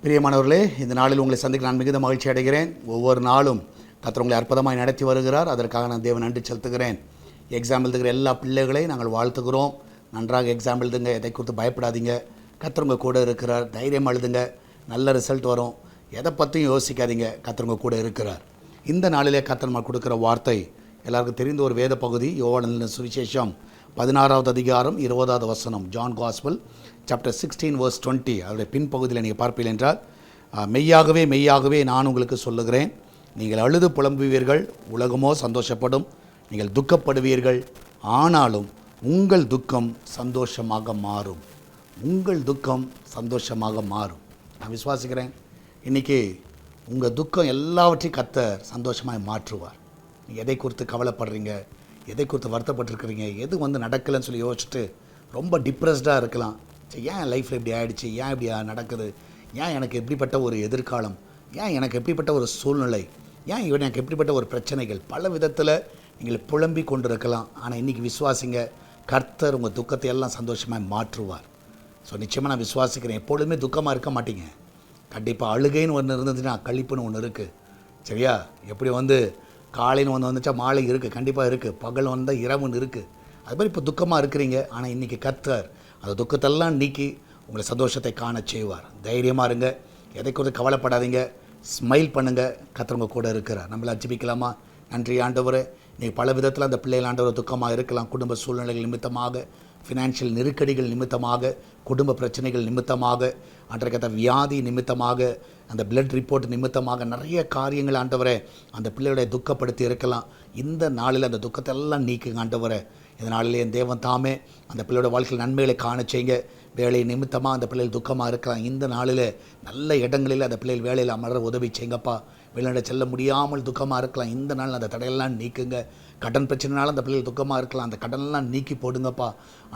பிரியமானவர்களே, இந்த நாளில் உங்களை சந்திக்க நான் மிகுந்த மகிழ்ச்சி அடைகிறேன். ஒவ்வொரு நாளும் கர்த்தர் உங்களை அற்புதமாய் நடத்தி வருகிறார். அதற்காக நான் தேவன் நன்றி செலுத்துகிறேன். எக்ஸாம் எழுதுகிற எல்லா பிள்ளைகளையும் நாங்கள் வாழ்த்துகிறோம். நன்றாக எக்ஸாம் எழுதுங்க, எதை குறித்து பயப்படாதீங்க. கர்த்தர் உங்கள் கூட இருக்கிறார். தைரியம் எழுதுங்க, நல்ல ரிசல்ட் வரும். எதை பற்றியும் யோசிக்காதீங்க, கர்த்தர் உங்கள் கூட இருக்கிறார். இந்த நாளிலே கர்த்தர் நம்ம கொடுக்குற வார்த்தை எல்லாருக்கும் தெரிந்த ஒரு வேத பகுதி. யோவானின் சுவிசேஷம் 16வது அதிகாரம் 20வது வசனம். John gospel chapter 16 verse 20. அதோடைய பின்பகுதியில் நீங்கள் பார்ப்பீர்கள் என்றால், மெய்யாகவே மெய்யாகவே நான் உங்களுக்கு சொல்லுகிறேன், நீங்கள் அழுது புலம்புவீர்கள், உலகமோ சந்தோஷப்படும். நீங்கள் துக்கப்படுவீர்கள், ஆனாலும் உங்கள் துக்கம் சந்தோஷமாக மாறும். உங்கள் துக்கம் சந்தோஷமாக மாறும். நான் விசுவாசிக்கிறேன், இன்றைக்கி உங்கள் துக்கம் எல்லாவற்றையும் கர்த்தர் சந்தோஷமாக மாற்றுவார். நீங்கள் எதை குறித்து கவலைப்படுறீங்க, எதை குறித்து வருத்தப்பட்டுருக்கிறீங்க, எது நடக்கலைன்னு சொல்லி யோசிச்சுட்டு ரொம்ப டிப்ரெஸ்டாக இருக்கலாம். ஏன் லைஃப்பில் இப்படி ஆகிடுச்சு, ஏன் இப்படி நடக்குது, ஏன் எனக்கு எப்படிப்பட்ட ஒரு எதிர்காலம், ஏன் எனக்கு எப்படிப்பட்ட ஒரு சூழ்நிலை, ஏன் எனக்கு எப்படிப்பட்ட ஒரு பிரச்சனைகள், பல விதத்தில் நீங்கள் புலம்பி கொண்டு இருக்கலாம். ஆனால் இன்றைக்கி விசுவாசிங்க, கர்த்தர் உங்கள் துக்கத்தை எல்லாம் சந்தோஷமாக மாற்றுவார். ஸோ நிச்சயமாக நான் விசுவாசிக்கிறேன், எப்பொழுதுமே துக்கமாக இருக்க மாட்டீங்க. கண்டிப்பாக அழுகைன்னு ஒன்று இருந்ததுன்னா கழிப்புன்னு ஒன்று இருக்குது. சரியா? எப்படி காலைன்னு வந்துச்சா மாலை இருக்குது, கண்டிப்பாக இருக்குது. பகல் வந்தால் இரவுன்னு இருக்குது. அது மாதிரி இப்போ துக்கமாக இருக்கிறீங்க. ஆனால் இன்றைக்கி கர்த்தர் அந்த துக்கத்தெல்லாம் நீக்கி உங்களை சந்தோஷத்தை காண செய்வார். தைரியமாக இருங்க, எதை குறித்து கவலைப்படாதீங்க, ஸ்மைல் பண்ணுங்கள். கர்த்தர் உங்கள் கூட இருக்கிறார். நம்மளை ஜெபிக்கலாமா? நன்றி ஆண்டவரே, நீங்கள் பல விதத்தில் அந்த பிள்ளைகள் ஆண்டவர் துக்கமாக இருக்கலாம். குடும்ப சூழ்நிலைகள் நிமித்தமாக, ஃபினான்ஷியல் நெருக்கடிகள் நிமித்தமாக, குடும்ப பிரச்சனைகள் நிமித்தமாக, அன்றைக்கு வியாதி நிமித்தமாக, அந்த பிளட் ரிப்போர்ட் நிமித்தமாக நிறைய காரியங்கள் ஆண்டவரை அந்த பிள்ளையோடைய துக்கப்படுத்தி இருக்கலாம். இந்த நாளில் அந்த துக்கத்தை எல்லாம் நீக்குங்க ஆண்டவரை. இந்த நாளில் என் தேவன் தாமே அந்த பிள்ளையோட வாழ்க்கையில் நன்மைகளை காண செய்யுங்க. வேலை நிமித்தமாக அந்த பிள்ளைகள் துக்கமாக இருக்கலாம். இந்த நாளில் நல்ல இடங்களில் அந்த பிள்ளைகள் வேலையில் அமர உதவி செய்யுங்கப்பா. வெளிநாடு செல்ல முடியாமல் துக்கமாக இருக்கலாம். இந்த நாள் அந்த தடையெல்லாம் நீக்குங்க. கடன் பிரச்சனைனால அந்த பிள்ளைகள் துக்கமாக இருக்கலாம். அந்த கடனெல்லாம் நீக்கி போடுங்கப்பா.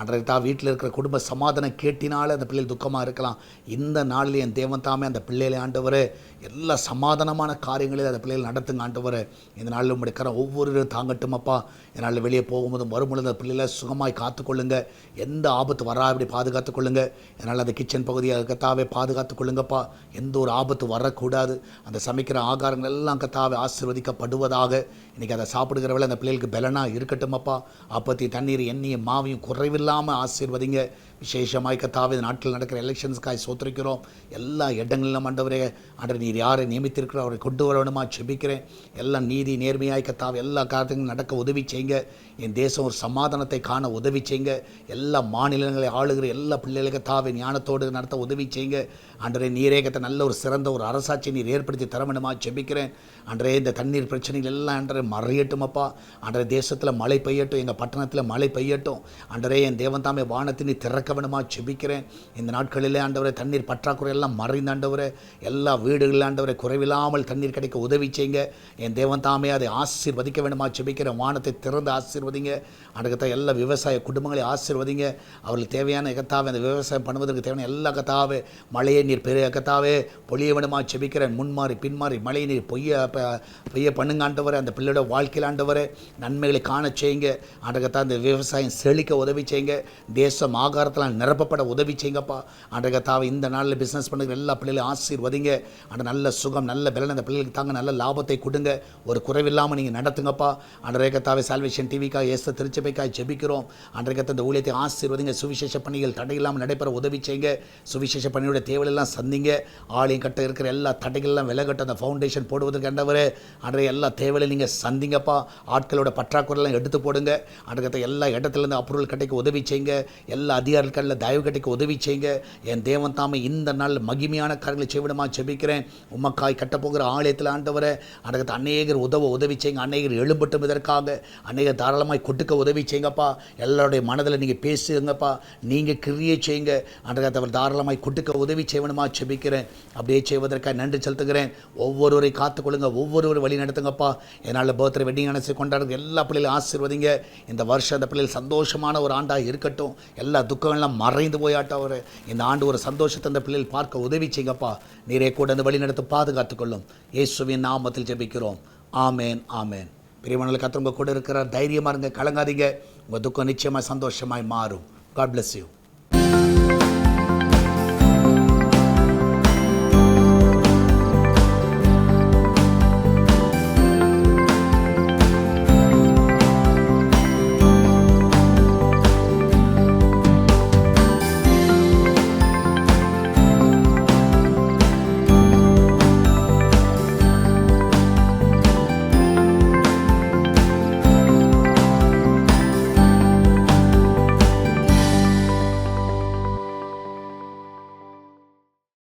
அன்றைக்கு வீட்டில் இருக்கிற குடும்ப சமாதானம் கேட்டினால அந்த பிள்ளைகள் துக்கமாக இருக்கலாம். இந்த நாளில் என் தேவன் தாமே அந்த பிள்ளைகளை ஆண்டவரே எல்லா சமாதானமான காரியங்களையும் அந்த பிள்ளைகள் நடத்துங்க ஆண்டவரே. இந்த நாளில் உங்களுடைய ஒவ்வொரு தாங்கட்டுமப்பா. இதனால் வெளியே போகும்போதும் வரும்பொழுது அந்த பிள்ளைகளை சுகமாய் காத்துக்கொள்ளுங்க. எந்த ஆபத்து வராபடி பாதுகாத்துக்கொள்ளுங்க. இதனால் அந்த கிச்சன் பகுதியை கத்தாவே பாதுகாத்துக்கொள்ளுங்கப்பா. எந்த ஒரு ஆபத்து வரக்கூடாது. அந்த சமைக்கிற ஆகாரங்கள் எல்லாம் கத்தாவே ஆசீர்வதிக்கப்படுவதாக. இன்றைக்கி அதை சாப்பிடுகிறவளை அந்த பிள்ளைகளுக்கு பலனாக இருக்கட்டுமப்பா. அப்பத்தி தண்ணீர் எண்ணெயும் மாவையும் குறைவில்லாமல் ஆசீர்வதிங்க. விசேஷமாய் கத்தாவே இந்த நாட்டில் நடக்கிற எலெக்ஷன்ஸ்க்காய் சோத்திரிக்கிறோம். எல்லா இடங்களிலும் ஆண்டவரே, ஆண்டவர் நீர் யாரை நியமித்திருக்கிறோம் அவரை கொண்டு வரணுமா செபிக்கிறேன். எல்லாம் நீதி நேர்மையாய் கத்தாவே எல்லா காரியங்களும் நடக்க உதவி செய்யுங்க. என் தேசம் ஒரு சமாதானத்தை காண உதவி செய்யுங்க. எல்லா மாநிலங்களை ஆளுகிற எல்லா பிள்ளைகளுக்கு தாவே ஞானத்தோடு நடத்த உதவி செய்யுங்க. அன்றே நீரே கத்த நல்ல ஒரு சிறந்த ஒரு அரசாட்சி நீர் ஏற்படுத்தி தர வேண்டுமா செபிக்கிறேன். அன்றே இந்த தண்ணீர் பிரச்சனைகள் எல்லாம் அன்றே மறையட்டுமப்பா. அன்றே தேசத்தில் மழை பெய்யட்டும், எங்கள் பட்டணத்தில் மழை பெய்யட்டும். அன்றே என் தேவன் தாமே வானத்தினை திறக்க வேண்டுமா செபிக்கிறேன். இந்த நாட்களிலே ஆண்டவரே தண்ணீர் பற்றாக்குறை எல்லாம் மறைந்த ஆண்டவரே எல்லா வீடுகளில் ஆண்டவரை குறைவில்லாமல் தண்ணீர் கிடைக்க உதவி செய்யுங்க. என் தேவன் தாமே அதை ஆசீர்வதிக்க வேண்டுமா செபிக்கிறேன். வானத்தை திறந்து ஆசீர்வதிங்க. அன்றைக்கு எல்லா விவசாய குடும்பங்களை ஆசீர்வதிங்க. அவர்களுக்கு தேவையான கத்தாவே அந்த விவசாயம் பண்ணுவதற்கு தேவையான எல்லா கத்தாவே மழையை நீர் பெரிய கத்தாவே பொழிய வேண்டுமா செபிக்கிறேன். முன்மாறி பின்மாறி மழையை நீர் பொய்ய பண்ணுங்க ஆண்டவரை. அந்த பிள்ளையோட வாழ்க்கையில் ஆண்டவரை நன்மைகளை காண செய்யுங்க. அன்றைக்கத்தான் அந்த விவசாயம் செழிக்க உதவி செய்யுங்க. தேசம் ஆகாரத்தில் நிரப்பப்பட உதவி செய்யுங்கப்பா. அன்றைக்கத்தாவை இந்த நாளில் பிஸ்னஸ் பண்ணுற எல்லா பிள்ளைகளையும் ஆசீர்வதிங்க. அந்த நல்ல சுகம் நல்ல பலன் அந்த பிள்ளைகளுக்கு தாங்க, நல்ல லாபத்தை கொடுங்க. ஒரு குறைவில்லாமல் நீங்கள் நடத்துங்கப்பா. அன்றைக்கத்தாவை சால்வேஷன் டிவிக்காக ஏச திருச்சபைக்காக ஜெபிக்கிறோம். அன்றைக்கத்தை இந்த ஊழியத்தை ஆசீர்வதிங்க. சுவிசேஷ பணிகள் தடையில்லாமல் நடைபெற உதவி செய்யுங்க. சுவிசேஷ பணியோட தேவையெல்லாம் சந்திங்க. ஆலயம் கட்ட இருக்கிற எல்லா தடைகள்லாம் விலகட்ட அந்த ஃபவுண்டேஷன் போடுவதற்கு ஆண்டவரே அன்றைய எல்லா தேவையிலையும் நீங்கள் சந்திங்கப்பா. ஆட்களோட பற்றாக்குறையெல்லாம் எடுத்து போடுங்க. அன்றைக்கத்தை எல்லா இடத்துலேருந்து அப்ரூவல் கட்டைக்கு உதவி செய்யுங்க. எல்லா அதிகாரிகளில் தயவு கட்டைக்கு உதவி செய்யுங்க. என் தேவன் தாமே இந்த நாள் மகிமையான காரியங்களை செய்விடமா செபிக்கிறேன். உமக்காய் கட்டப்போகிற ஆலயத்தில் ஆண்டவரை அன்றைக்கு அநேகர் உதவி செய்யுங்க. அநேகர் எழும்பட்டும் இதற்காக அநேகர் தாராளமாய் கொட்டுக்க உதவி செய்யுங்கப்பா. எல்லாருடைய மனதில் நீங்கள் பேசுங்கப்பா. நீங்கள் கிரியை செய்யுங்க. அன்றைக்கு அவர் தாராளமாய் கொட்டுக்க உதவி செய்வனுமா செபிக்கிறேன். அப்படியே செய்வதற்காக நன்றி செலுத்துகிறேன். ஒவ்வொருவரை காத்துக்கொள்ளுங்க, ஒவ்வொருவரும் வழி நடத்துங்கப்பா. என்னால் பர்த்டே வெட்டிங் அனசி கொண்டாடுறது எல்லா பிள்ளைகளும் ஆசீர்வதிங்க. இந்த வருஷம் அந்த பிள்ளைகள் சந்தோஷமான ஒரு ஆண்டாக இருக்கட்டும். எல்லா துக்கங்கள்லாம் மறைந்து போயாட்டவர் இந்த ஆண்டு ஒரு சந்தோஷத்தை அந்த பிள்ளைகள் பார்க்க உதவி செய்யுங்கப்பா. நீரே கூட அந்த வழி நடத்த பாதுகாத்துக்கொள்ளும். இயேசுவின் நாமத்தில் ஜெபிக்கிறோம். ஆமேன், ஆமேன். பிரியமானவர்களே, கர்த்தர் உங்க கூட இருக்கிறார். தைரியமாக இருங்க, கலங்காதீங்க. உங்கள் துக்கம் நிச்சயமாக சந்தோஷமாய் மாறும். God bless you.